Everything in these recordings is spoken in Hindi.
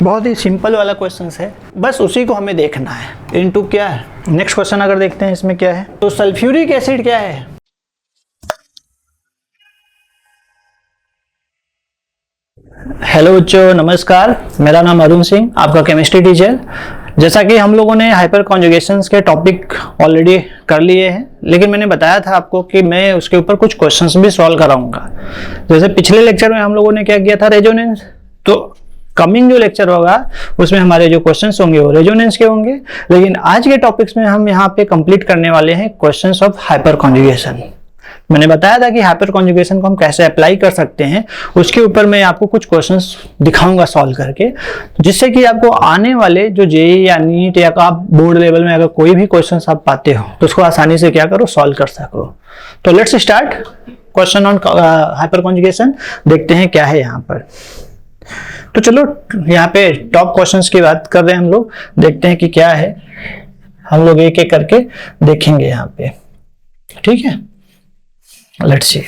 बहुत ही सिंपल वाला क्वेश्चन है, बस उसी को हमें देखना है। इनटू क्या है, नेक्स्ट क्वेश्चन अगर देखते हैं इसमें क्या है, तो सल्फ्यूरिक एसिड क्या है। हेलो बच्चों, नमस्कार। मेरा नाम अरुण सिंह, आपका केमिस्ट्री टीचर। जैसा कि हम लोगों ने हाइपर कॉन्जुगेशंस के टॉपिक ऑलरेडी कर लिए हैं, लेकिन मैंने बताया था आपको कि मैं उसके ऊपर कुछ क्वेश्चंस भी सॉल्व कराऊंगा। जैसे पिछले लेक्चर में हम लोगों ने क्या किया था, रेजोनेंस। तो कमिंग जो लेक्चर होगा उसमें हमारे जो क्वेश्चंस होंगे वो रेजोनेंस के होंगे, लेकिन आज के टॉपिक्स में हम यहाँ पे कंप्लीट करने वाले हैं क्वेश्चंस ऑफ हाइपर कॉन्जुगेशन। मैंने बताया था कि हाइपर कॉन्जुगेशन को हम कैसे अप्लाई कर सकते हैं, उसके ऊपर मैं आपको कुछ क्वेश्चंस दिखाऊंगा सॉल्व करके, जिससे कि आपको आने वाले जो जेईई या नीट या आप बोर्ड लेवल में अगर कोई भी क्वेश्चंस आप पाते हो तो उसको आसानी से क्या करो, सॉल्व कर सको। तो let's start question on hyper conjugation. देखते हैं क्या है यहाँ पर। तो चलो यहाँ पे टॉप क्वेश्चंस की बात कर रहे हैं हम लोग, देखते हैं कि क्या है। हम लोग एक एक करके देखेंगे यहाँ पे, ठीक है। लेट्स सी।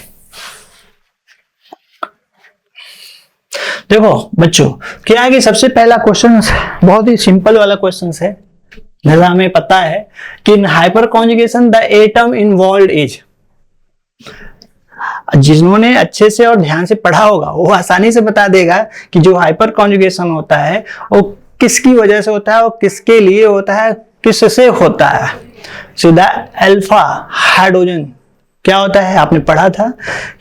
देखो बच्चों, क्या है कि सबसे पहला क्वेश्चन बहुत ही सिंपल वाला क्वेश्चन है। जैसा हमें पता है कि in hyperconjugation the atom involved is, जिन्होंने अच्छे से और ध्यान से पढ़ा होगा वो आसानी से बता देगा कि जो हाइपर कॉन्जुगेशन होता है वो किसकी वजह से होता है और किसके लिए होता है, किससे होता है। सीधा अल्फा हाइड्रोजन क्या होता है, आपने पढ़ा था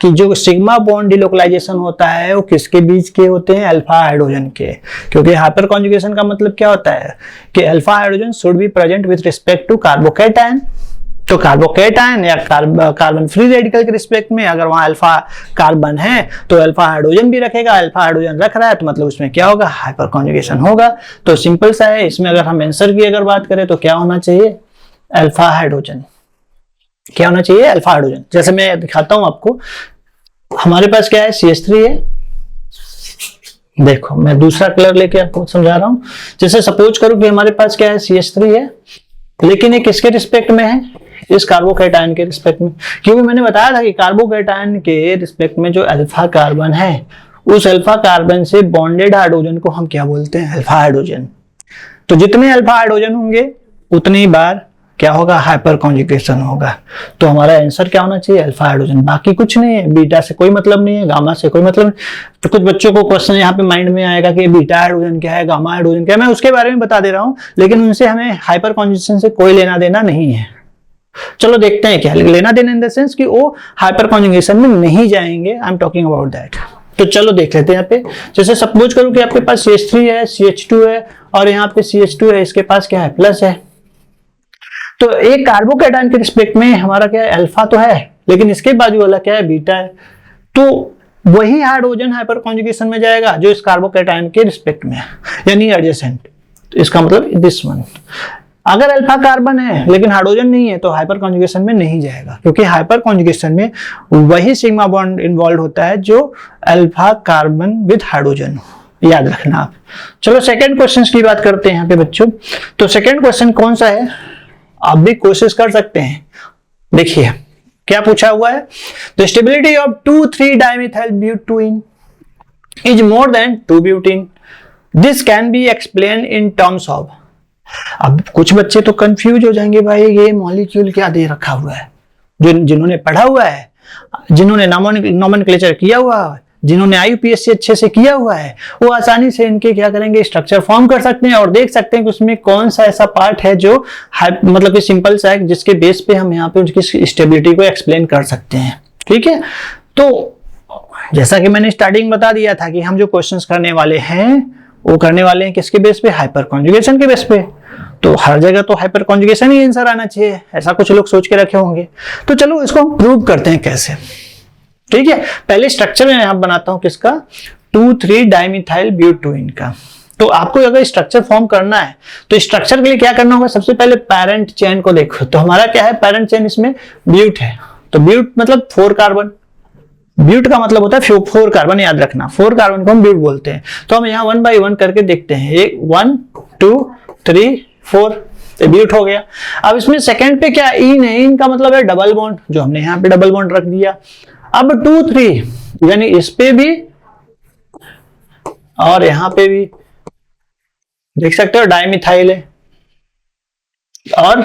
कि जो सिग्मा बॉन्ड डिलोकलाइजेशन होता है वो किसके बीच के होते हैं, अल्फा हाइड्रोजन के। क्योंकि हाइपर कॉन्जुगेशन का मतलब क्या होता है कि alpha hydrogen should be present with respect to carbocation. तो कार्बोकैटायन या कार्बन फ्री रेडिकल के रिस्पेक्ट में अगर वहां अल्फा कार्बन है तो अल्फा हाइड्रोजन भी रखेगा। अल्फा हाइड्रोजन रख रहा है तो मतलब उसमें क्या होगा, हाइपर कॉन्जुगेशन होगा। तो सिंपल सा है। इसमें अगर हम आंसर की अगर बात करें तो क्या होना चाहिए, अल्फा हाइड्रोजन। क्या होना चाहिए, अल्फा हाइड्रोजन। जैसे मैं दिखाता हूं आपको, हमारे पास क्या है, CH3 है। देखो मैं दूसरा कलर लेके आपको समझा रहा हूं। जैसे सपोज करो कि हमारे पास क्या है, CH3 है, लेकिन ये किसके रिस्पेक्ट में है, इस कार्बोकैटायन के रिस्पेक्ट में। क्योंकि मैंने बताया था कि कार्बोकैटायन के रिस्पेक्ट में जो अल्फा कार्बन है, उस अल्फा कार्बन से बॉन्डेड हाइड्रोजन को हम क्या बोलते हैं, अल्फा हाइड्रोजन। तो जितने अल्फा हाइड्रोजन होंगे उतनी बार क्या होगा, हाइपर कॉन्जुगेशन होगा। तो हमारा आंसर क्या होना चाहिए, अल्फा हाइड्रोजन। बाकी कुछ नहीं है, बीटा से कोई मतलब नहीं है, गामा से कोई मतलब नहीं। तो कुछ बच्चों को क्वेश्चन यहाँ पे माइंड में आएगा कि बीटा हाइड्रोजन क्या है, गामा हाइड्रोजन क्या है, मैं उसके बारे में बता दे रहा हूँ, लेकिन उनसे हमें हाइपर कॉन्जुगेशन से कोई लेना देना नहीं है। चलो देखते हैं क्या लेना देना, इन द सेंस कि वो हाइपर कॉन्जुगेशन में नहीं जाएंगे। I am talking about that. तो चलो देख लेते हैं यहाँ पे। जैसे सपोज करो कि आपके पास CH3 है, CH2 है और यहाँ पे CH2 है, इसके पास क्या है, प्लस है। तो एक कार्बोकैटायन के रिस्पेक्ट में हमारा क्या है, अल्फा तो है, लेकिन इसके बाजू वाला क्या है, बीटा है। तो वही हाइड्रोजन हाइपर कॉन्जुगेशन में जाएगा जो इस कार्बोकैटायन के रिस्पेक्ट में है, यानी एडजेसेंट। तो इसका मतलब दिस वन। अगर अल्फा कार्बन है लेकिन हाइड्रोजन नहीं है तो हाइपर कॉन्जुगेशन में नहीं जाएगा, क्योंकि हाइपर कॉन्जुगेशन में वही सिग्मा बॉन्ड इन्वॉल्व होता है जो अल्फा कार्बन विद हाइड्रोजन, याद रखना आप। चलो सेकंड क्वेश्चन की बात करते हैं यहाँ पे बच्चों। तो सेकंड क्वेश्चन कौन सा है, आप भी कोशिश कर सकते हैं। देखिए क्या पूछा हुआ है, the stability of 2,3 dimethyl butane is more than 2 butane, this can be explain in terms of. अब कुछ बच्चे तो कंफ्यूज हो जाएंगे, भाई ये मॉलिक्यूल क्या दे रखा हुआ है। जिन्होंने पढ़ा हुआ है, जिन्होंने नोमेनक्लेचर किया हुआ है, जिन्होंने IUPAC अच्छे से किया हुआ है, वो आसानी से इनके क्या करेंगे, स्ट्रक्चर फॉर्म कर सकते हैं और देख सकते हैं कि उसमें कौन सा ऐसा पार्ट है जो मतलब कि सिंपल सा है, जिसके बेस पे हम यहाँ पे उसकी स्टेबिलिटी को एक्सप्लेन कर सकते हैं। ठीक है। तो जैसा कि मैंने स्टार्टिंग बता दिया था कि हम जो क्वेश्चंस करने वाले हैं वो करने वाले हैं किसके बेस पे, हाइपर कॉन्जुगेशन के बेस पे। तो हर जगह तो हाइपर कॉन्जुगेशन ही आंसर आना चाहिए, ऐसा कुछ लोग सोच के रखे होंगे। तो चलो इसको हम प्रूव करते हैं कैसे। ठीक है, पहले स्ट्रक्चर मैं यहां बनाता हूं किसका, 2,3 डाइमिथाइल ब्यूटेन का। तो आपको अगर स्ट्रक्चर फॉर्म करना है तो स्ट्रक्चर के लिए क्या करना होगा, सबसे पहले पैरेंट चेन को देखो। तो हमारा क्या है, पैरेंट चेन, इसमें ब्यूट है। तो ब्यूट मतलब 4 कार्बन, ब्यूट का मतलब होता है 4 कार्बन, याद रखना। 4 कार्बन को हम ब्यूट बोलते हैं। तो हम यहाँ 1 by 1 करके देखते हैं। 1 2 3 4, ब्यूट हो गया। अब इसमें सेकंड पे क्या, इन है, इन का मतलब है डबल बॉन्ड, जो हमने यहाँ पे डबल बॉन्ड रख दिया। अब 2 3 यानी इस पे भी और यहाँ पे भी देख सकते हो डाइमिथाइल है, और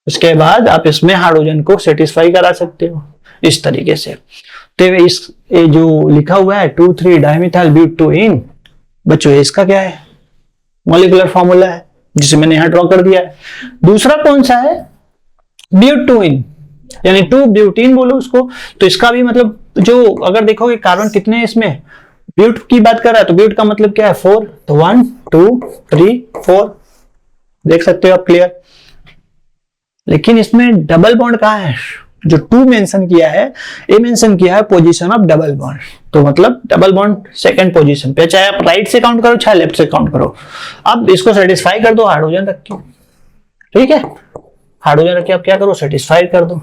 उसके बाद आप इसमें हाइड्रोजन को सेटिस्फाई करा सकते हो इस तरीके से। तो ये जो लिखा हुआ है 2,3 डाइमिथाइल ब्यूटेन, बच्चों इसका क्या है, मॉलिक्यूलर फॉर्मूला है जिसे मैंने यहां ड्रॉ कर दिया है। दूसरा कौन सा है, ब्यूटेन, यानी 2 ब्यूटेन बोलो उसको। तो इसका भी मतलब जो अगर देखोगे कार्बन कितने हैं इसमें, ब्यूट की बात कर रहा है तो ब्यूट का मतलब क्या है 4, तो 1 2 3 4 देख सकते हो आप, क्लियर। लेकिन इसमें डबल बॉन्ड कहाँ है, जो 2 मेंशन किया है, ये मेंशन किया है पोजीशन ऑफ डबल बॉन्ड, तो मतलब डबल बॉन्ड सेकंड पोजीशन पे, चाहे आप राइट से काउंट करो चाहे लेफ्ट से काउंट करो। अब इसको सेटिस्फाई कर दो हाइड्रोजन रख के, ठीक है, हाइड्रोजन रख के आप क्या करो, सेटिस्फाई कर दो।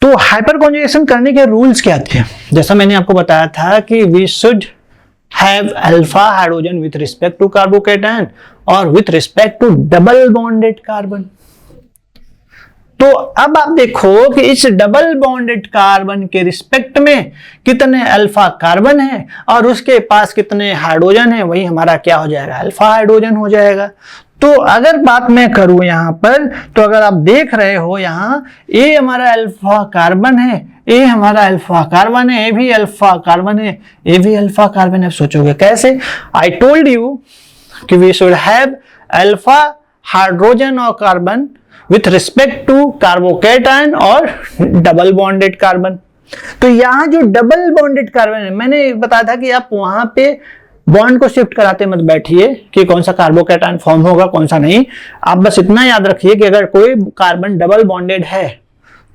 तो हाइपर कॉन्जुगेशन करने के रूल्स क्या थे, जैसा मैंने आपको बताया था कि we should have alpha hydrogen with respect to carbocation और with respect to double bonded carbon. तो अब आप देखो कि इस डबल बॉन्डेड कार्बन के रिस्पेक्ट में कितने अल्फा कार्बन है और उसके पास कितने हाइड्रोजन है, वही हमारा क्या हो जाएगा, अल्फा हाइड्रोजन हो जाएगा। तो अगर बात मैं करूं यहां पर, तो अगर आप देख रहे हो यहां ये हमारा अल्फा कार्बन है, ये हमारा अल्फा कार्बन है, ये भी अल्फा कार्बन है, ये भी अल्फा कार्बन है। सोचोगे कैसे, आई टोल्ड यू कि we should have alpha hydrogen और carbon with respect to carbocation और डबल बॉन्डेड कार्बन। तो यहां जो डबल बॉन्डेड कार्बन है, मैंने बताया था कि आप वहां पे बॉन्ड को शिफ्ट कराते मत बैठिए कि कौन सा कार्बोकेटायन फॉर्म होगा कौन सा नहीं। आप बस इतना याद रखिए कि अगर कोई कार्बन डबल बॉन्डेड है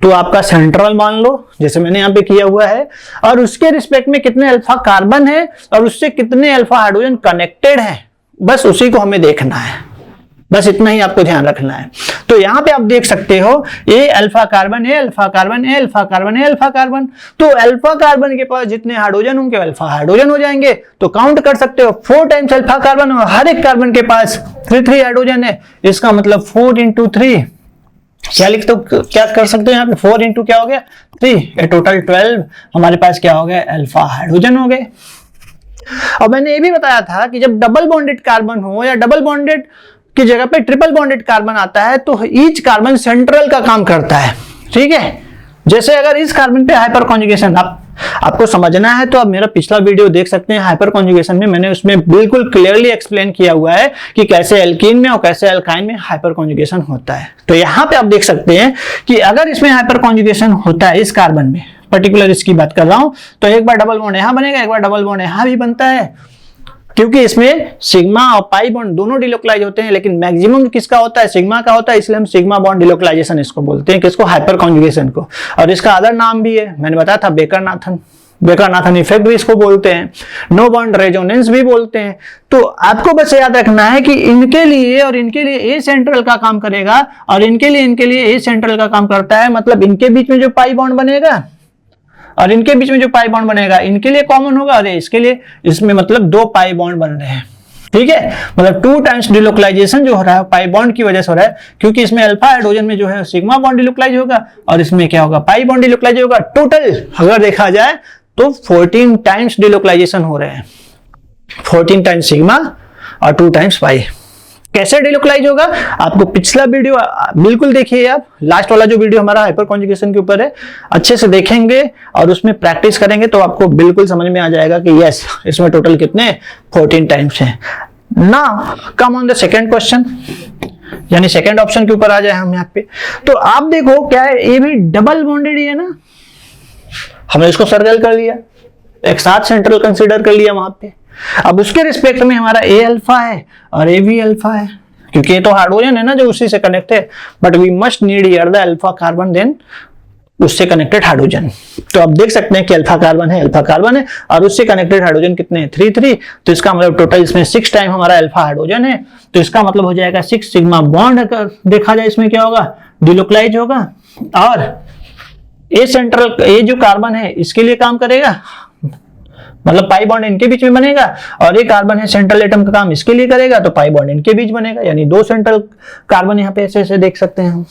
तो आपका सेंट्रल मान लो, जैसे मैंने यहाँ पे किया हुआ है, और उसके रिस्पेक्ट में कितने अल्फा कार्बन है और उससे कितने अल्फा हाइड्रोजन कनेक्टेड है, बस उसी को हमें देखना है, बस इतना ही आपको ध्यान रखना है। तो यहां पे आप देख सकते हो ये अल्फा कार्बन है, अल्फा कार्बन है, अल्फा कार्बन है, अल्फा कार्बन। तो अल्फा कार्बन के पास जितने हाइड्रोजन होंगे अल्फा हाइड्रोजन हो जाएंगे। तो काउंट कर सकते हो 4 टाइम्स अल्फा कार्बन और हर एक कार्बन के पास 3 हाइड्रोजन है, इसका मतलब 4 × 3 क्या लिख तो क्या कर सकते हो यहाँ पे, 4 × क्या हो गया 3, ये टोटल 12 हमारे पास क्या हो गया, अल्फा हाइड्रोजन हो गए। और मैंने ये भी बताया था कि जब डबल बॉन्डेड कार्बन हो या डबल बॉन्डेड की जगह पे ट्रिपल बॉन्डेड कार्बन आता है तो ईच कार्बन सेंट्रल का काम करता है, ठीक है। जैसे अगर इस कार्बन पे हाइपर कॉन्जुगेशन आपको समझना है तो आप मेरा पिछला वीडियो देख सकते हैं हाइपर कॉन्जुगेशन में, मैंने उसमें बिल्कुल क्लियरली एक्सप्लेन किया हुआ है कि कैसे एल्कीन में और कैसे अल्काइन में हाइपर कॉन्जुगेशन होता है। तो यहाँ पे आप देख सकते हैं कि अगर इसमें हाइपर कॉन्जुगेशन होता है इस कार्बन में, पर्टिकुलर इसकी बात कर रहा हूं, तो एक बार डबल बॉन्ड यहां बनेगा, एक बार डबल बॉन्ड यहां भी बनता है, क्योंकि इसमें सिग्मा और पाई बॉन्ड दोनों डिलोकलाइज होते हैं, लेकिन मैक्सिमम किसका होता है, सिग्मा का होता है, इसलिए हम सिग्मा बॉन्ड डिलोकलाइजेशन इसको बोलते हैं, किसको, हाइपर कॉन्जुगेशन को। और इसका अदर नाम भी है, मैंने बताया था बेकर-नाथन इफेक्ट भी इसको बोलते हैं, नो बॉन्ड रेजोनेंस भी बोलते हैं। तो आपको बस याद रखना है कि इनके लिए और इनके लिए ए सेंट्रल का काम करेगा और इनके लिए ए सेंट्रल का काम करता है, मतलब इनके बीच में जो पाई बॉन्ड बनेगा और इनके बीच में जो पाई बॉन्ड बनेगा इनके लिए कॉमन होगा और इसके लिए, इसमें मतलब 2 पाई बॉन्ड बन रहे हैं, ठीक है। मतलब 2 टाइम्स डिलोकलाइजेशन जो हो रहा है पाई बॉन्ड की वजह से हो रहा है, क्योंकि इसमें अल्फा हाइड्रोजन में जो है सिग्मा बॉन्ड डिलोकलाइज होगा और इसमें क्या होगा, पाई बॉन्ड डिलोकलाइज होगा। टोटल अगर देखा जाए तो 14 टाइम्स डिलोकलाइजेशन हो रहे हैं, 14 टाइम्स सिग्मा और 2 टाइम्स पाई। कैसे डिलोकलाइज होगा, आपको पिछला वीडियो बिल्कुल देखिए, आप लास्ट वाला जो वीडियो हमारा हाइपर कॉन्जुगेशन के ऊपर है अच्छे से देखेंगे और उसमें प्रैक्टिस करेंगे तो आपको बिल्कुल समझ में आ जाएगा कि यस इसमें टोटल कितने 14 टाइम्स हैं। ना come on the second question, यानी सेकंड ऑप्शन के ऊपर आ जाए हम यहाँ पे। तो आप देखो क्या है, ये भी डबल बॉन्डेड ही है ना, हमने इसको सर्कल कर लिया, एक साथ सेंट्रल कंसीडर कर लिया वहां पे। अब उसके रिस्पेक्ट में हमारा ए अल्फा है और ए भी अल्फा है, क्योंकि ये तो हाइड्रोजन है ना जो उसी से कनेक्ट है, but we must need here the alpha carbon then उससे कनेक्टेड हाइड्रोजन। तो आप देख सकते हैं कि अल्फा कार्बन है और उससे कनेक्टेड हाइड्रोजन कितने हैं 3, तो इसका मतलब टोटल इसमें 6 टाइम हमारा अल्फा हाइड्रोजन है, तो इसका मतलब हो जाएगा 6 सिग्मा बॉन्ड। अगर देखा जाए इसमें क्या होगा, डिलोकलाइज होगा और ए सेंट्रल, ए जो कार्बन है इसके लिए काम करेगा, मतलब पाई बॉन्ड इनके बीच में बनेगा, और ये कार्बन है सेंट्रल एटम का काम इसके लिए करेगा तो पाई बॉन्ड इनके बीच बनेगा, यानी 2 सेंट्रल कार्बन यहाँ पे ऐसे ऐसे देख सकते हैं हम।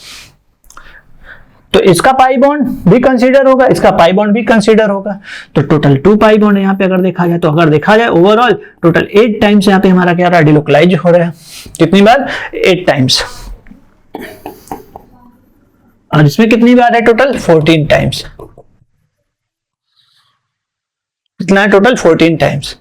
तो इसका पाई बॉन्ड भी कंसीडर होगा, इसका पाई बॉन्ड भी कंसीडर होगा, तो टोटल 2 पाई बॉन्ड यहाँ पे अगर देखा जाए, तो अगर देखा जाए ओवरऑल टोटल 8 टाइम्स यहाँ पे हमारा क्या रहा है, डिलोकलाइज हो रहा है। कितनी बार? 8 टाइम्स। और इसमें कितनी बार है? Total 14 times. कितना है टोटल? 14 टाइम्स।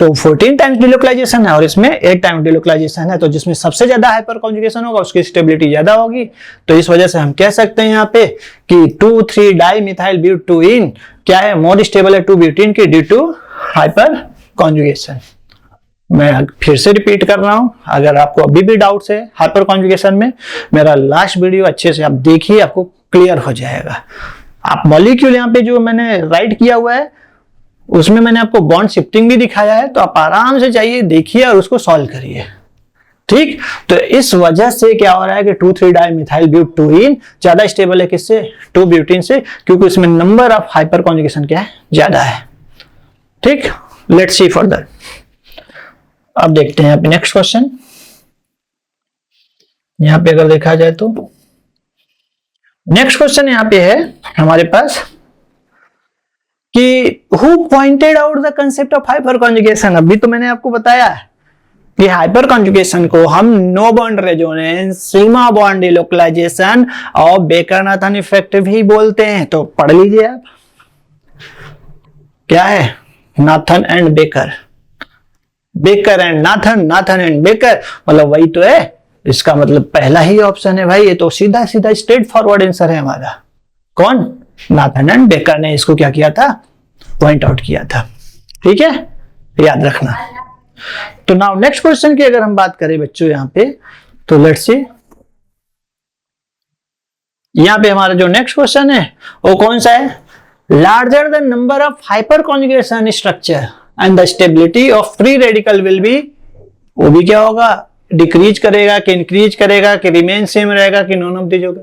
तो 14 टाइम्स डिलोकलाइजेशन है और इसमें 8 टाइम डिलोकलाइजेशन है, तो जिसमें सबसे ज्यादा हाइपर कॉन्जुगेशन होगा उसकी स्टेबिलिटी ज्यादा होगी। तो इस वजह से हम कह सकते हैं यहाँ पे कि 2,3 डाइमिथाइल ब्यूटेन क्या है? मोर स्टेबल है 2-ब्यूटेन की ड्यू टू हाइपर कॉन्जुगेशन। मैं फिर से रिपीट कर रहा हूं, अगर आपको अभी भी डाउट्स है हाइपर कॉन्जुगेशन में, मेरा लास्ट वीडियो अच्छे से आप देखिए, आपको क्लियर हो जाएगा। आप मॉलिक्यूल यहाँ पे जो मैंने राइट किया हुआ है उसमें मैंने आपको बॉन्ड शिफ्टिंग भी दिखाया है, तो आप आराम से जाइए देखिए और उसको सॉल्व करिए। ठीक, तो इस वजह से क्या हो रहा है कि 2,3 डाइमिथाइल ब्यूटेन ज्यादा स्टेबल है किससे? 2-ब्यूटेन से, क्योंकि इसमें नंबर ऑफ हाइपर कॉन्जुगेशन क्या है? ज्यादा है। ठीक, लेट्स सी फर्दर। अब देखते हैं नेक्स्ट क्वेश्चन। यहां पे अगर देखा जाए तो नेक्स्ट क्वेश्चन यहां पे है हमारे पास कि who pointed out the concept of hyper conjugation. अभी तो मैंने आपको बताया कि हाइपर कॉन्जुगेशन को हम no bond resonance, sigma bond delocalisation और बेकर-नाथन इफेक्ट भी बोलते हैं। तो पढ़ लीजिए आप, क्या है? Nathan and Baker, Baker and Nathan, Nathan and Baker, मतलब वही तो है। इसका मतलब पहला ही ऑप्शन है भाई, ये तो सीधा सीधा स्ट्रेट फॉरवर्ड आंसर है हमारा। कौन? नाथन एंड बेकर ने इसको क्या किया था? पॉइंट आउट किया था। ठीक है, याद रखना। तो नाउ नेक्स्ट क्वेश्चन की अगर हम बात करें बच्चों यहां पे, तो लेट्स सी, यहां पे हमारा जो नेक्स्ट क्वेश्चन है वो कौन सा है? Larger the number of hyper conjugation structure and the stability of free radical will be, वो भी क्या होगा? डिक्रीज करेगा कि इंक्रीज करेगा कि रिमेन सेम रहेगा कि नॉन ऑफ दिस होगा?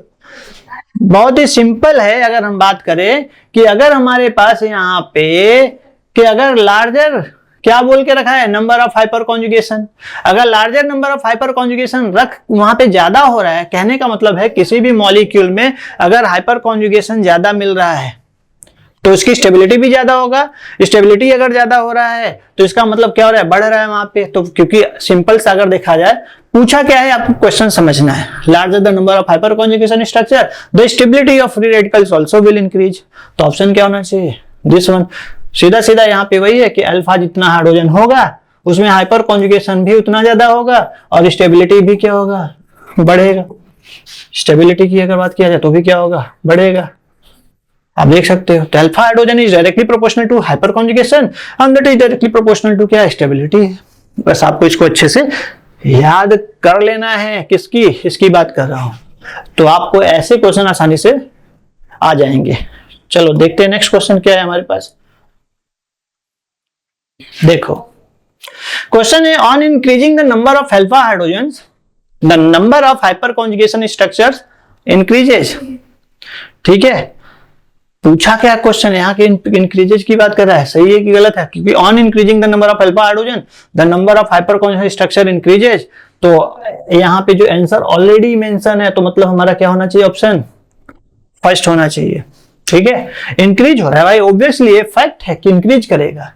बहुत ही सिंपल है। अगर हम बात करें कि अगर हमारे पास यहाँ पे कि अगर लार्जर क्या बोल के रखा है? Number of hyperconjugation. अगर larger number of hyperconjugation रख वहां पे ज्यादा हो रहा है, कहने का मतलब है किसी भी मॉलिक्यूल में अगर हाइपर कॉन्जुगेशन ज्यादा मिल रहा है तो उसकी स्टेबिलिटी भी ज्यादा होगा। स्टेबिलिटी अगर ज्यादा हो रहा है तो इसका मतलब क्या हो रहा है? बढ़ रहा है वहां पे। तो क्योंकि सिंपल सा अगर देखा जाए, पूछा क्या है आपको क्वेश्चन समझना है, larger the number of hyper conjugation structure the stability of free radicals also will increase. तो ऑप्शन क्या होना चाहिए? This one. सीधा सीधा यहाँ पे वही है कि अल्फा जितना हाइड्रोजन होगा उसमें हाइपर कॉन्जुगेशन भी उतना ज्यादा होगा और स्टेबिलिटी भी क्या होगा? बढ़ेगा। स्टेबिलिटी की अगर बात किया जाए तो भी क्या होगा? बढ़ेगा। आप देख सकते हो, तो alpha hydrogen is directly proportional to hyper conjugation and that is directly proportional to क्या? स्टेबिलिटी। बस आपको इसको अच्छे से याद कर लेना है। किसकी? इसकी बात कर रहा हूं। तो आपको ऐसे क्वेश्चन आसानी से आ जाएंगे। चलो देखते हैं नेक्स्ट क्वेश्चन क्या है हमारे पास। देखो, क्वेश्चन है on increasing the number of alpha hydrogens the number of hyper conjugation structures increases. ठीक है, पूछा क्या क्वेश्चन यहाँ के इंक्रीजेज की बात कर रहा है, सही है कि गलत है? क्योंकि on increasing the number of alpha hydrogen the number of hyper conjugation structure increases. तो यहाँ पे जो आंसर ऑलरेडी मेंशन है, तो मतलब हमारा क्या होना चाहिए? ऑप्शन फर्स्ट होना चाहिए। ठीक है, इंक्रीज हो रहा है भाई, ऑब्वियसली फैक्ट है कि इंक्रीज करेगा।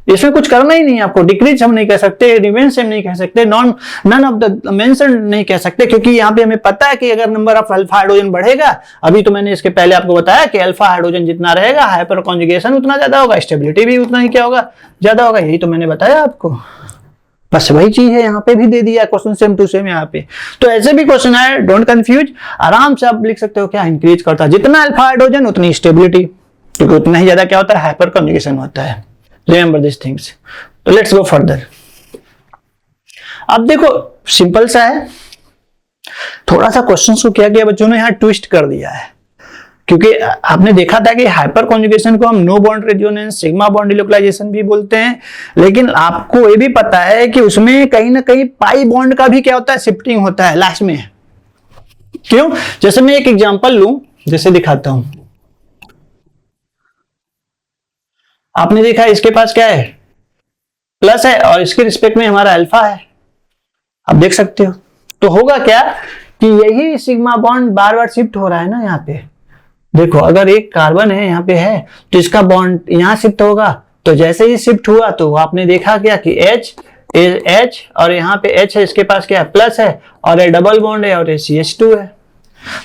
इसमें कुछ करना ही नहीं है आपको। डिक्रीज हम नहीं कह सकते, रिमेन सेम नहीं कह सकते, नन ऑफ द मेंशन नहीं कह सकते, क्योंकि यहाँ पे हमें पता है कि अगर नंबर ऑफ अल्फा हाइड्रोजन बढ़ेगा, अभी तो मैंने इसके पहले आपको बताया कि अल्फा हाइड्रोजन जितना रहेगा हाइपर कॉन्जुगेशन उतना ज्यादा होगा, स्टेबिलिटी भी उतना ही क्या होगा? ज्यादा होगा। यही तो मैंने बताया आपको। बस वही चीज है, यहाँ पे भी दे दिया क्वेश्चन सेम टू सेम यहाँ पे। तो ऐसे भी क्वेश्चन है, डोंट कंफ्यूज। आराम से आप लिख सकते हो क्या? इंक्रीज करता है जितना अल्फा हाइड्रोजन उतनी स्टेबिलिटी, क्योंकि उतना ही ज्यादा क्या होता है? हाइपर कॉन्जुगेशन होता है। Remember these things. तो let's go further. अब देखो, सिंपल सा है। थोड़ा सा क्वेश्चन को क्या किया बच्चों ने? यहाँ ट्विस्ट कर दिया है, क्योंकि आपने देखा था कि हाइपर कॉन्जुगेशन को हम no bond resonance, sigma bond delocalisation भी बोलते हैं, लेकिन आपको ये भी पता है कि उसमें कहीं ना कहीं पाई बॉन्ड का भी क्या होता है? शिफ्टिंग होता है लास्ट में। क्यों? जैसे मैं एक एग्जांपल लूं, जैसे दिखाता हूं। आपने देखा इसके पास क्या है? प्लस है और इसके रिस्पेक्ट में हमारा अल्फा है, आप देख सकते हो। तो होगा क्या कि यही सिग्मा बॉन्ड बार बार शिफ्ट हो रहा है ना यहाँ पे, देखो अगर एक कार्बन है यहाँ पे है तो इसका बॉन्ड यहाँ शिफ्ट होगा, तो जैसे ही शिफ्ट हुआ तो आपने देखा क्या कि H और यहाँ पे H है, इसके पास क्या है प्लस है और ये डबल बॉन्ड है और ये CH2 है।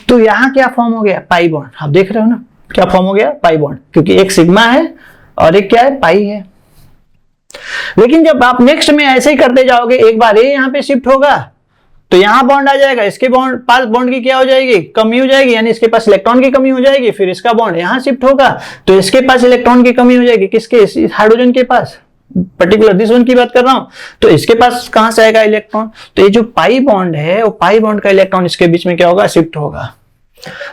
तो यहाँ क्या फॉर्म हो गया पाई बॉन्ड। आप देख रहे हो ना क्या फॉर्म हो गया पाई बॉन्ड, क्योंकि एक सिग्मा है और एक क्या है पाई है। लेकिन जब आप नेक्स्ट में ऐसे ही करते जाओगे, एक बार ये यहाँ पे शिफ्ट होगा तो यहाँ बॉन्ड आ जाएगा, इसके बॉन्ड पास बॉन्ड की क्या हो जाएगी कमी हो जाएगी, यानी इसके पास इलेक्ट्रॉन की कमी हो जाएगी। फिर इसका बॉन्ड यहाँ शिफ्ट होगा तो इसके पास इलेक्ट्रॉन की कमी हो जाएगी, किसके हाइड्रोजन के पास, पर्टिकुलर दिस वन की बात कर रहा हूं। तो इसके पास कहां से आएगा इलेक्ट्रॉन, तो ये जो पाई बॉन्ड है वो पाई बॉन्ड का इलेक्ट्रॉन इसके बीच में क्या होगा शिफ्ट होगा।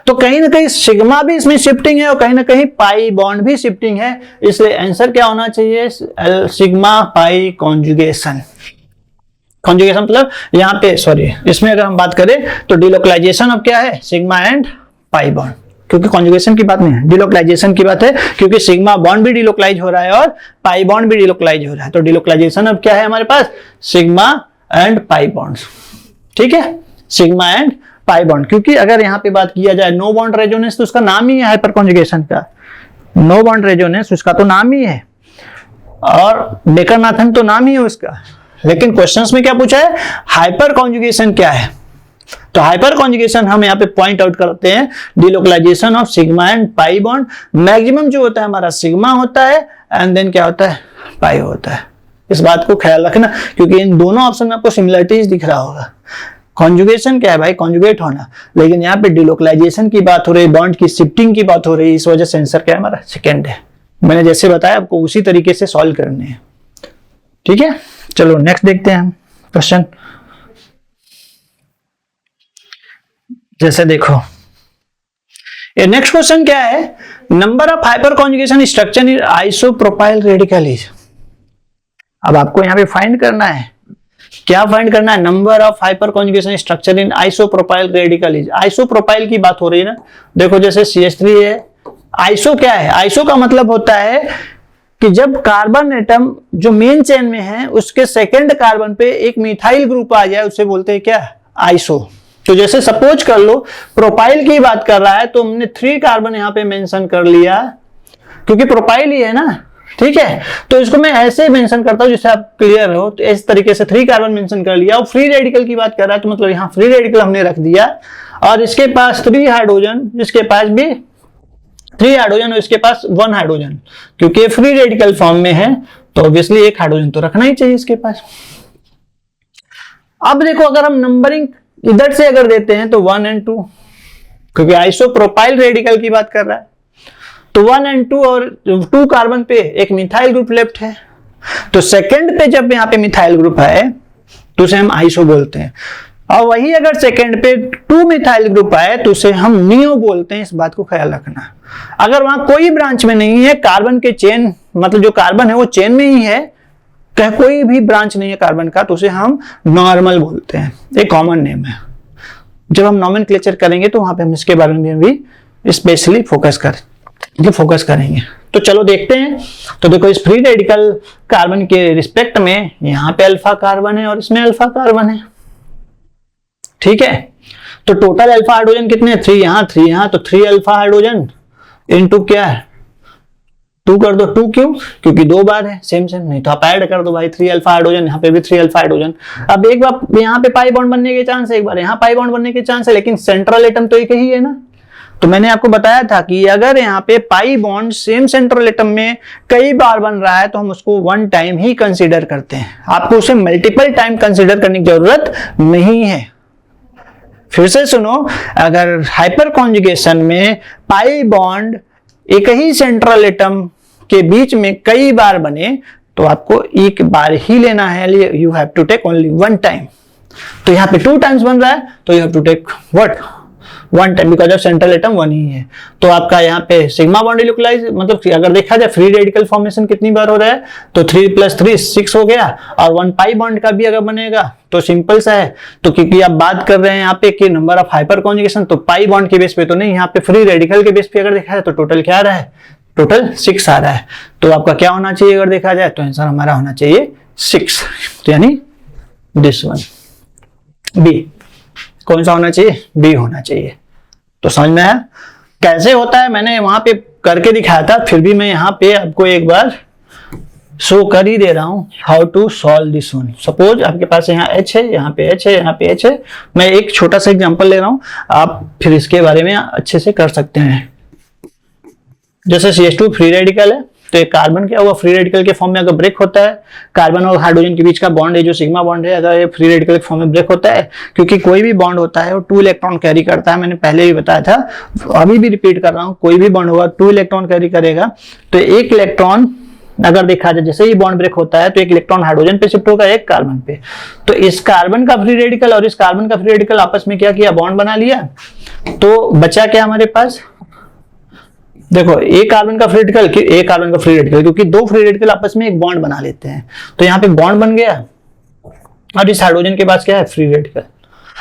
तो कहीं ना कहीं सिग्मा भी इसमें शिफ्टिंग है और कहीं ना कहीं पाई बॉन्ड भी शिफ्टिंग है, इसलिए आंसर क्या होना चाहिए सिग्मा पाई कॉन्जुगेशन। कॉन्जुगेशन मतलब यहाँ पे सॉरी इसमें अगर हम बात करें तो डिलोकलाइजेशन ऑफ क्या है सिग्मा एंड पाई बॉन्ड, क्योंकि कॉन्जुगेशन की बात नहीं है डिलोकलाइजेशन की बात है, क्योंकि सिग्मा बॉन्ड भी डिलोकलाइज हो रहा है और पाई बॉन्ड भी डिलोकलाइज हो रहा है। तो डिलोकलाइजेशन अब क्या है हमारे पास सिग्मा एंड पाई बॉन्ड्स, ठीक है सिग्मा एंड पाई बॉन्ड। क्योंकि अगर यहाँ पे बात किया जाए नो बॉन्ड रेजोनेंस तो उसका नाम ही है हाइपर कॉन्जुगेशन का, नो बॉन्ड रेजोनेंस उसका तो नाम ही है और बेकर-नाथन तो नाम ही है उसका। लेकिन क्वेश्चंस में क्या पूछा है हाइपर कॉन्जुगेशन क्या है, तो हाइपर कॉन्जुगेशन हम यहाँ पे पॉइंट आउट करते हैं delocalisation of sigma and pi bond. Maximum जो होता है हमारा सिग्मा होता है एंड देन क्या होता है पाई होता है। इस बात को ख्याल रखना क्योंकि इन दोनों ऑप्शन में आपको सिमिलरिटीज दिख रहा होगा। कॉन्जुगेशन क्या है भाई कॉन्जुगेट होना, लेकिन यहाँ पे डिलोकलाइजेशन की बात हो रही है, बॉन्ड की शिफ्टिंग की बात हो रही है, इस वजह से आंसर क्या है हमारा सेकेंड है। मैंने जैसे बताया आपको उसी तरीके से सॉल्व करने हैं, ठीक है। चलो नेक्स्ट देखते हैं हम क्वेश्चन। जैसे देखो ये नेक्स्ट क्वेश्चन क्या है, number of hyper conjugation structure in isopropyl radical is. अब आपको यहाँ पे फाइंड करना है, क्या फाइंड करना है number of hyper conjugation structure in isopropyl radical is. Isopropyl की बात हो रही है ना, देखो जैसे CH3 है, आइसो क्या है, आइसो का मतलब होता है कि जब कार्बन एटम जो मेन चेन में है उसके सेकंड कार्बन पे एक मिथाइल ग्रुप आ जाए उसे बोलते हैं क्या आइसो। तो जैसे सपोज कर लो प्रोपाइल की बात कर रहा है तो हमने 3 कार्बन यहाँ पे मेंशन कर लिया क्योंकि प्रोपाइल ही है ना, ठीक है। तो इसको मैं ऐसे मेंशन करता हूं जिससे आप क्लियर हो, तो इस तरीके से 3 कार्बन मेंशन कर लिया। और फ्री रेडिकल की बात कर रहा है तो मतलब यहाँ फ्री रेडिकल हमने रख दिया और इसके पास 3 हाइड्रोजन, इसके पास भी 3 हाइड्रोजन और इसके पास 1 हाइड्रोजन, क्योंकि फ्री रेडिकल फॉर्म में है तो ऑब्वियसली 1 हाइड्रोजन तो रखना ही चाहिए इसके पास। अब देखो अगर हम नंबरिंग इधर से अगर देते हैं तो 1 और 2, क्योंकि आइसोप्रोपाइल रेडिकल की बात कर रहा है तो 1 और 2 और 2 कार्बन पे एक मिथाइल ग्रुप लेफ्ट है, तो सेकंड पे जब यहाँ पे मिथाइल ग्रुप है तो उसे हम आइसो बोलते हैं। और वही अगर सेकंड पे 2 मिथाइल ग्रुप आए तो उसे हम नियो बोलते हैं। इस बात को ख्याल रखना। अगर वहां कोई ब्रांच में नहीं है कार्बन के चेन, मतलब जो कार्बन है वो चेन में ही है, कोई भी ब्रांच नहीं है कार्बन का, तो उसे हम नॉर्मल बोलते हैं, एक कॉमन नेम है। जब हम नॉमेनक्लेचर करेंगे तो वहां पे हम इसके बारे में भी स्पेशली फोकस करेंगे। तो चलो देखते हैं। तो देखो इस फ्री रेडिकल कार्बन के रिस्पेक्ट में यहाँ पे अल्फा कार्बन है और इसमें अल्फा कार्बन है, ठीक है। तो टोटल अल्फा हाइड्रोजन कितने 3 यहाँ, तो 3 अल्फा हाइड्रोजन इनटू क्या है 2 कर दो। 2 क्यों, क्योंकि 2 बार है सेम नहीं तो आप ऐड कर दो भाई 3 अल्फा हाइड्रोजन, यहाँ पे भी 3 अल्फा हाइड्रोजन। अब एक बार यहाँ पे पाई बॉन्ड बनने के चांस है, एक बार यहाँ पाई बॉन्ड बनने के चांस है, लेकिन सेंट्रल एटम तो एक ही है ना। तो मैंने आपको बताया था कि अगर यहाँ पे pi bond same central atom में कई बार बन रहा है तो हम उसको 1 टाइम ही कंसीडर करते हैं, आपको उसे मल्टीपल टाइम कंसीडर करने की जरूरत नहीं है। फिर से सुनो, अगर हाइपर कॉन्जुगेशन में पाई बॉन्ड एक ही सेंट्रल एटम के बीच में कई बार बने तो आपको एक बार ही लेना है, you have to take only 1 time. तो यहाँ पे 2 टाइम्स बन रहा है तो you have to take what 1 time, because of central atom 1 ही है। तो आपका यहाँ पे सिग्मा बॉन्ड डिलोकलाइज, मतलब अगर देखा जाए फ्री रेडिकल फॉर्मेशन कितनी बार हो रहा है तो 3 + 3 6 हो गया, और 1 पाई बॉन्ड का भी अगर बनेगा तो सिंपल सा है। तो क्योंकि आप बात कर रहे हैं यहाँ पे कि नंबर ऑफ हाइपर कॉन्जुगेशन, तो पाई बॉन्ड के बेस पे तो नहीं, यहाँ पे फ्री रेडिकल के बेस पे अगर देखा जाए तो टोटल क्या आ रहा है, टोटल 6 आ रहा है। तो आपका क्या होना चाहिए अगर देखा जाए तो आंसर हमारा होना चाहिए 6, तो यानी दिस वन बी। कौन सा होना चाहिए, बी होना चाहिए। तो समझ में आया। कैसे होता है मैंने वहां पे करके दिखाया था, फिर भी मैं यहाँ पे आपको एक बार शो कर ही दे रहा हूं how to solve this one. Suppose आपके पास यहाँ H है, यहाँ पे H है, यहाँ पे H है। मैं एक छोटा सा एग्जांपल ले रहा हूं, आप फिर इसके बारे में अच्छे से कर सकते हैं। जैसे CH2 फ्री रेडिकल है, तो एक कार्बन क्या हुआ, फ्री रेडिकल के फॉर्म में अगर ब्रेक होता है, कार्बन और हाइड्रोजन के बीच का बॉन्ड है जो सिग्मा बॉन्ड है, अगर ये फ्री रेडिकल के फॉर्म में ब्रेक होता है, क्योंकि कोई भी बॉन्ड होता है वो 2 इलेक्ट्रॉन कैरी करता है, मैंने पहले भी बताया था, अभी भी रिपीट कर रहा हूं, कोई भी बॉन्ड होगा 2 इलेक्ट्रॉन कैरी करेगा। तो एक इलेक्ट्रॉन अगर देखा जाए, जैसे ही बॉन्ड ब्रेक होता है तो एक इलेक्ट्रॉन हाइड्रोजन पे शिफ्ट होगा, एक कार्बन पे। तो इस कार्बन का फ्री रेडिकल और इस कार्बन का फ्री रेडिकल आपस में क्या किया, बॉन्ड बना लिया। तो बचा क्या हमारे पास, देखो एक कार्बन का फ्री रेडिकल, एक कार्बन का फ्री रेडिकल, क्योंकि 2 फ्री रेडिकल आपस में एक बॉन्ड बना लेते हैं, तो यहाँ पे बॉन्ड बन गया। और इस हाइड्रोजन के पास क्या है, फ्री रेडिकल।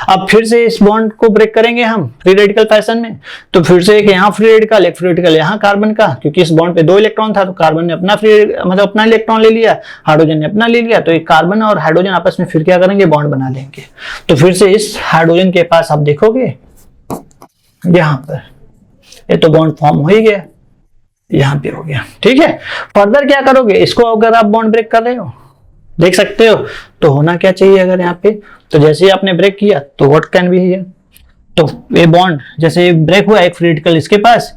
अब फिर से इस बॉन्ड को ब्रेक करेंगे हम फ्री रेडिकल फैशन में, तो फिर से एक यहाँ फ्री रेडिकल, एक फ्री रेडिकल यहाँ कार्बन का, क्योंकि इस बॉन्ड पे 2 इलेक्ट्रॉन था, तो कार्बन ने अपना मतलब अपना इलेक्ट्रॉन ले लिया, हाइड्रोजन ने अपना ले लिया, तो एक कार्बन और हाइड्रोजन आपस में फिर क्या करेंगे, बॉन्ड बना लेंगे। तो फिर से इस हाइड्रोजन के पास आप देखोगे यहाँ पर ये तो बॉन्ड फॉर्म हो ही गया, यहाँ पे हो गया, ठीक है। फर्दर क्या करोगे, इसको अगर आप बॉन्ड ब्रेक कर रहे हो, देख सकते हो, तो होना क्या चाहिए अगर यहाँ पे, तो जैसे ही आपने ब्रेक किया तो व्हाट कैन बी हियर, तो ये बॉन्ड जैसे ब्रेक हुआ, एक फ्री रेडिकल इसके पास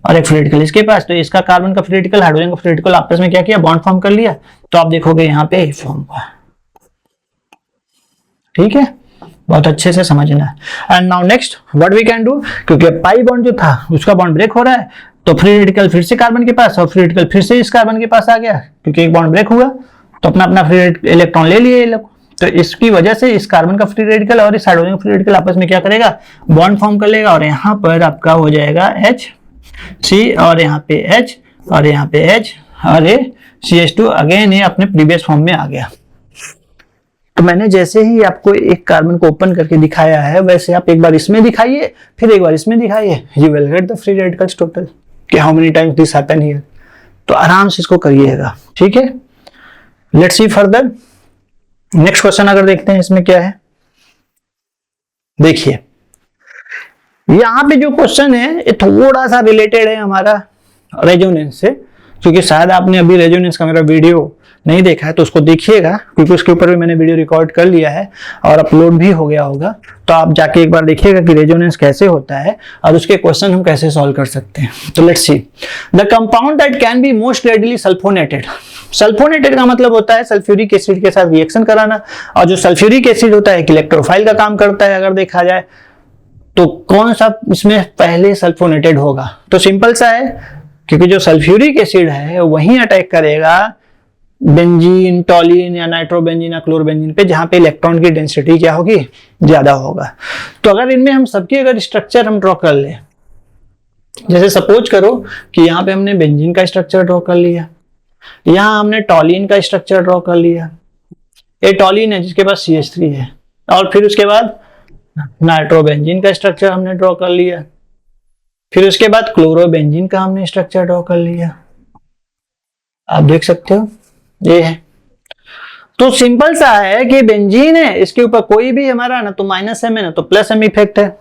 और एक फ्री रेडिकल इसके पास, तो इसका कार्बन का फ्री रेडिकल हाइड्रोजन का फ्री रेडिकल आपस में क्या किया, बॉन्ड फॉर्म कर लिया। तो आप देखोगे यहाँ पे फॉर्म हुआ, ठीक है, बहुत अच्छे से समझना है। And now next what we can do, क्योंकि पाई बॉन्ड जो था उसका बॉन्ड ब्रेक हो रहा है, तो फ्री रेडिकल फिर से कार्बन के पास और फ्री रेडिकल फिर से इस कार्बन के पास आ गया, क्योंकि एक बॉन्ड ब्रेक हुआ तो अपना अपना फ्री इलेक्ट्रॉन ले लिए ये लोग। तो इसकी वजह से इस कार्बन का फ्री रेडिकल और इस हाइड्रोजन का फ्री रेडिकल आपस में क्या करेगा, बॉन्ड फॉर्म कर लेगा, और यहाँ पर आपका हो जाएगा HC और यहाँ पे H और यहाँ पे H और ये CH2 अगेन ये अपने प्रीवियस फॉर्म में आ गया। तो मैंने जैसे ही आपको एक कार्बन को ओपन करके दिखाया है, वैसे आप एक बार इसमें दिखाइए, फिर एक बार इसमें दिखाइए, you will get the free radicals total कि how many times this happen here. तो आराम से इसको करिएगा, ठीक है। Let's see further, next question अगर देखते हैं इसमें क्या है, देखिए यहां पे जो क्वेश्चन है ये थोड़ा सा रिलेटेड है हमारा रेजोनेंस से, क्योंकि शायद आपने अभी रेजोनेंस का मेरा वीडियो नहीं देखा है तो उसको देखिएगा, क्योंकि उसके ऊपर भी मैंने वीडियो रिकॉर्ड कर लिया है और अपलोड भी हो गया होगा। तो आप जाके एक बार देखिएगा कि रेजोनेंस कैसे होता है और उसके क्वेश्चन हम कैसे सॉल्व कर सकते हैं। तो let's see, the compound that can be most readily sulphonated. Sulphonated का मतलब होता है सल्फ्यूरिक एसिड के साथ रिएक्शन कराना, और जो सल्फ्यूरिक एसिड होता है इलेक्ट्रोफाइल का काम करता है। अगर देखा जाए तो कौन सा इसमें पहले सल्फोनेटेड होगा, तो सिंपल सा है, क्योंकि जो सल्फ्यूरिक एसिड है वही अटैक करेगा बेंजीन, टॉलिन या नाइट्रोबेंजीन या क्लोरोबेंजीन पे, जहां पे इलेक्ट्रॉन की डेंसिटी क्या होगी, ज्यादा होगा। तो अगर इनमें हम सबकी अगर स्ट्रक्चर हम ड्रॉ कर ले, जैसे सपोज करो कि यहाँ पे हमने बेंजीन का स्ट्रक्चर ड्रॉ कर लिया, यहाँ हमने टॉलिन का स्ट्रक्चर ड्रॉ कर लिया, ये टॉलिन है जिसके पास CH3 है, और फिर उसके बाद नाइट्रोबेंजीन का स्ट्रक्चर हमने ड्रॉ कर लिया, फिर उसके बाद क्लोरोबेंजीन का हमने स्ट्रक्चर ड्रॉ कर लिया। आप देख सकते हो ये है। तो सिंपल सा है कि बेंजीन है, इसके ऊपर कोई भी हमारा ना तो -M है ना तो +M इफेक्ट है।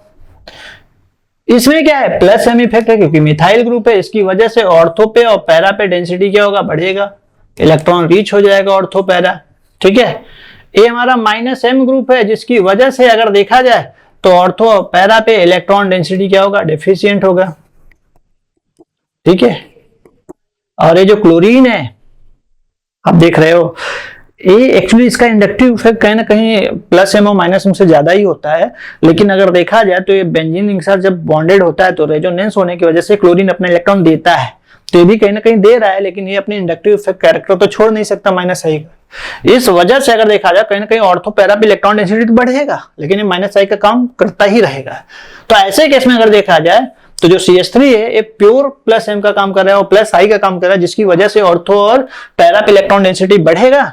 इसमें क्या है, +M इफेक्ट है, क्योंकि मिथाइल ग्रुप है, इसकी वजह से ऑर्थो पे और पैरा पे डेंसिटी क्या होगा, बढ़ेगा, इलेक्ट्रॉन रीच हो जाएगा ऑर्थो पैरा, ठीक है। ये हमारा -M ग्रुप है, जिसकी वजह से अगर देखा जाए तो ऑर्थो और पैरा पे इलेक्ट्रॉन डेंसिटी क्या होगा, डेफिशिएंट होगा, ठीक है। और ये जो क्लोरीन है आप देख रहे हो, ये एक्चुअली इसका इंडक्टिव इफेक्ट कहीं ना कहीं +M और -M से ज्यादा ही होता है, लेकिन अगर देखा जाए तो ये बेंजीन के साथ जब बॉन्डेड होता है तो रेजोनेंस होने की वजह से क्लोरीन अपना इलेक्ट्रॉन देता है, तो ये भी कहीं ना कहीं दे रहा है, लेकिन ये अपने इंडक्टिव इफेक्ट कैरेक्टर तो छोड़ नहीं सकता -I का। इस वजह से अगर देखा जाए कहीं ना कहीं ऑर्थो पैरा पे इलेक्ट्रॉन डेंसिटी बढ़ेगा, लेकिन ये -I का काम करता ही रहेगा। तो ऐसे केस में अगर देखा जाए तो जो CH3 है ये प्योर +M का काम कर रहा है और +I का काम कर रहा है, जिसकी वजह से ऑर्थो और पैरा पे इलेक्ट्रॉन डेंसिटी बढ़ेगा।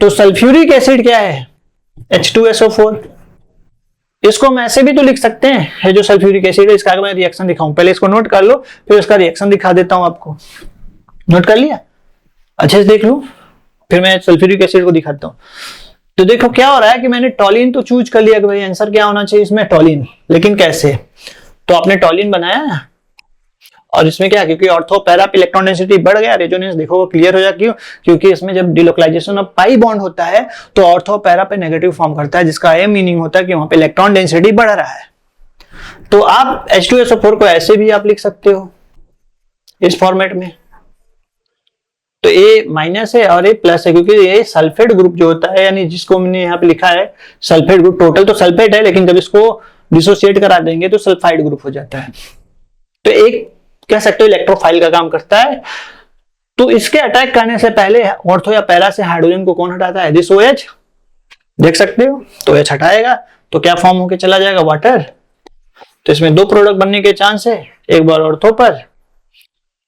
तो सल्फ्यूरिक एसिड क्या है, H2SO4। इसको हम ऐसे भी तो लिख सकते हैं, ये जो सल्फ्यूरिक एसिड है इसका अगर मैं रिएक्शन दिखाऊं, पहले इसको नोट कर लो, फिर उसका रिएक्शन दिखा देता हूं आपको। नोट कर लिया, अच्छे से देख लो, फिर मैं सल्फ्यूरिक एसिड को दिखाता हूं। तो देखो क्या हो रहा है कि मैंने टॉलिन तो चूज कर लिया कि भाई आंसर क्या होना चाहिए इसमें, टॉलिन, लेकिन कैसे। तो आपने टॉलिन बनाया, और इसमें क्या, क्योंकि ऑर्थो पैरा पे इलेक्ट्रॉन डेंसिटी बढ़ गया, रेजोनेंस देखो क्लियर हो जाए। क्यों? क्योंकि इसमें जब डिलोकलाइजेशन ऑफ पाई बॉन्ड होता है तो ऑर्थो पैरा पे नेगेटिव फॉर्म करता है, जिसका ये मीनिंग होता है कि वहां पे इलेक्ट्रॉन डेंसिटी बढ़ रहा है। तो आप H2SO4 को ऐसे भी आप लिख सकते हो इस फॉर्मेट में, तो ए माइनस है और ए प्लस है, क्योंकि ये सल्फेट ग्रुप जो होता है, यानी जिसको मैंने यहाँ पे लिखा है सल्फेट ग्रुप, टोटल तो सल्फेट है लेकिन जब इसको डिसोसिएट करा देंगे तो सल्फाइड ग्रुप हो जाता है। तो एक कह सकते हो इलेक्ट्रोफाइल का काम करता है। तो इसके अटैक करने से पहले ऑर्थो या पैरा से हाइड्रोजन को कौन हटाता है? दिस OH, देख सकते हो। तो OH हटाएगा तो क्या फॉर्म होके चला जाएगा? वाटर। तो इसमें दो प्रोडक्ट बनने के चांस है, एक बार ऑर्थो पर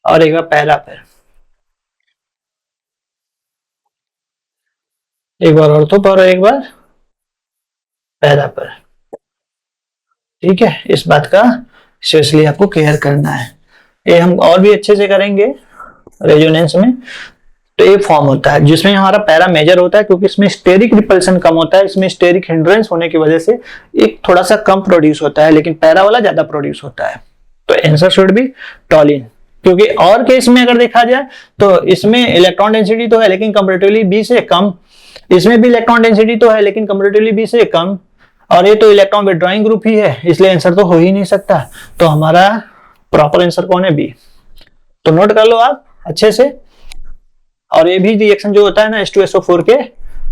और एक बार पैरा पर। एक बार ऑर्थो पर और एक बार पैरा पर। ठीक है, इस बात का स्पेशली आपको केयर करना है। ये हम और भी अच्छे से करेंगे रेजोनेंस में। तो ये फॉर्म होता है जिसमें हमारा पैरा मेजर होता है, क्योंकि इसमें स्टेरिक रिपल्सन कम होता है, इसमें स्टेरिक हिंड्रेंस होने की वजह से एक थोड़ा सा कम प्रोड्यूस होता है, लेकिन पैरा वाला ज्यादा प्रोड्यूस होता है। तो आंसर शुड बी टॉलिन। क्योंकि और केस में अगर देखा जाए तो इसमें इलेक्ट्रॉन डेंसिटी तो है लेकिन कंपैरेटिवली बी से कम, इसमें भी इलेक्ट्रॉन डेंसिटी तो है लेकिन कंपैरेटिवली बी से कम, और ये तो इलेक्ट्रॉन विड्रॉइंग ग्रुप ही है, इसलिए आंसर तो हो ही नहीं सकता। तो हमारा प्रॉपर आंसर कौन है? बी। तो नोट कर लो आप अच्छे से। और ये भी रिएक्शन जो होता है ना H2SO4 के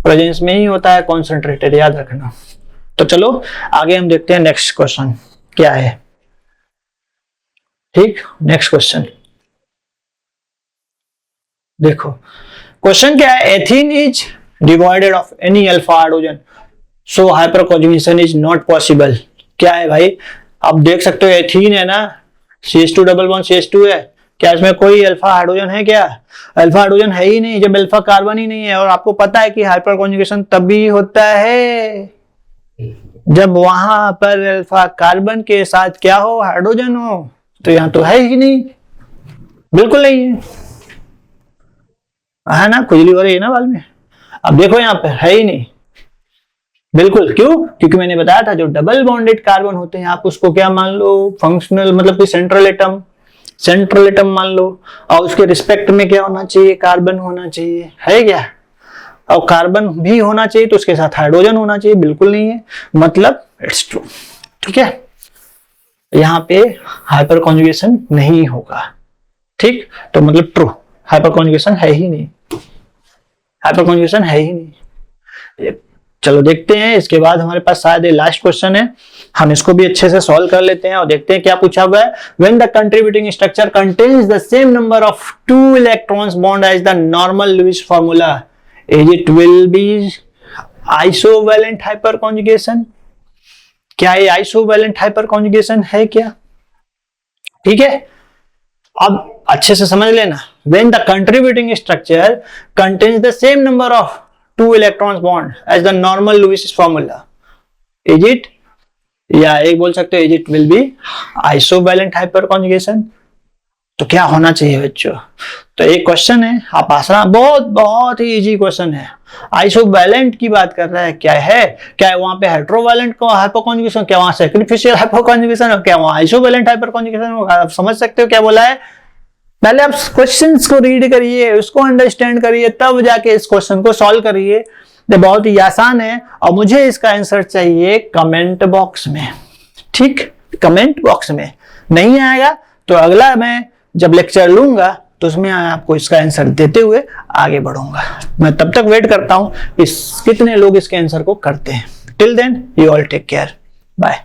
प्रेजेंस में ही होता है, कॉन्सेंट्रेटेड, याद रखना। तो चलो आगे हम देखते हैं नेक्स्ट क्वेश्चन क्या है। ठीक, नेक्स्ट क्वेश्चन देखो। क्वेश्चन क्या है? Ethene is devoided of any alpha hydrogen so hyperconjugation is not possible. क्या है भाई? आप देख सकते हो एथीन है ना, CH2 डबल बॉन्ड CH2 है, क्या इसमें कोई अल्फा हाइड्रोजन है? क्या अल्फा हाइड्रोजन है ही नहीं, जब अल्फा कार्बन ही नहीं है। और आपको पता है कि हाइपर कॉन्जुगेशन तभी होता है जब वहां पर अल्फा कार्बन के साथ क्या हो? हाइड्रोजन हो। तो यहां तो है ही नहीं, बिल्कुल नहीं है ना, खुजली हो रही है ना बाल में। अब देखो यहाँ पे है ही नहीं बिल्कुल। क्यों? क्योंकि मैंने बताया था जो डबल बॉन्डेड कार्बन होते हैं आप उसको क्या मान लो? फंक्शनल, मतलब कि सेंट्रल एटम मान लो, और उसके रिस्पेक्ट में क्या होना चाहिए? कार्बन होना चाहिए, है क्या? और कार्बन भी होना चाहिए तो उसके साथ हाइड्रोजन होना चाहिए, बिल्कुल नहीं है, मतलब इट्स ट्रू। ठीक है, यहाँ पे हाइपर कॉन्जुगेशन नहीं होगा। ठीक, तो मतलब ट्रू, हाइपर कॉन्जुगेशन है ही नहीं, हाइपर कॉन्जुगेशन है ही नहीं। चलो देखते हैं, इसके बाद हमारे पास शायद लास्ट क्वेश्चन है, हम इसको भी अच्छे से सॉल्व कर लेते हैं और देखते हैं क्या पूछा हुआ है। When the contributing structure contains the same number of 2 electrons bond as the normal Lewis formula, it will be isovalent hyperconjugation. क्या ये आइसोवैलेंट हाइपर कॉन्जुगेशन है क्या? ठीक है, अब अच्छे से समझ लेना। When the contributing structure contains the same number of 2 electrons bond as the normal Lewis formula, is it, या एक बोल सकते हो, is it will be isovalent hyperconjugation। तो क्या होना चाहिए बच्चों? तो एक क्वेश्चन है, आप आसान, बहुत ही इजी क्वेश्चन है। आइसोवैलेंट की बात कर रहा है, क्या है? क्या है वहां पे हेट्रोवैलेंट को हाइपरकॉन्जुगेशन, क्या वहां सैक्रिफिशियल हाइपरकॉन्जुगेशन हो, क्या वहां आइसोवैलेंट हाइपरकॉन्जुगेशन होगा? आप समझ सकते हो क्या बोला है। पहले आप क्वेश्चंस को रीड करिए, उसको अंडरस्टैंड करिए, तब जाके इस क्वेश्चन को सॉल्व करिए। ये बहुत ही आसान है और मुझे इसका आंसर चाहिए कमेंट बॉक्स में। ठीक, कमेंट बॉक्स में नहीं आएगा तो अगला मैं जब लेक्चर लूंगा तो उसमें आपको इसका आंसर देते हुए आगे बढ़ूंगा। मैं तब तक वेट करता हूं कितने लोग इसके आंसर को करते हैं। Till then you all take care, bye.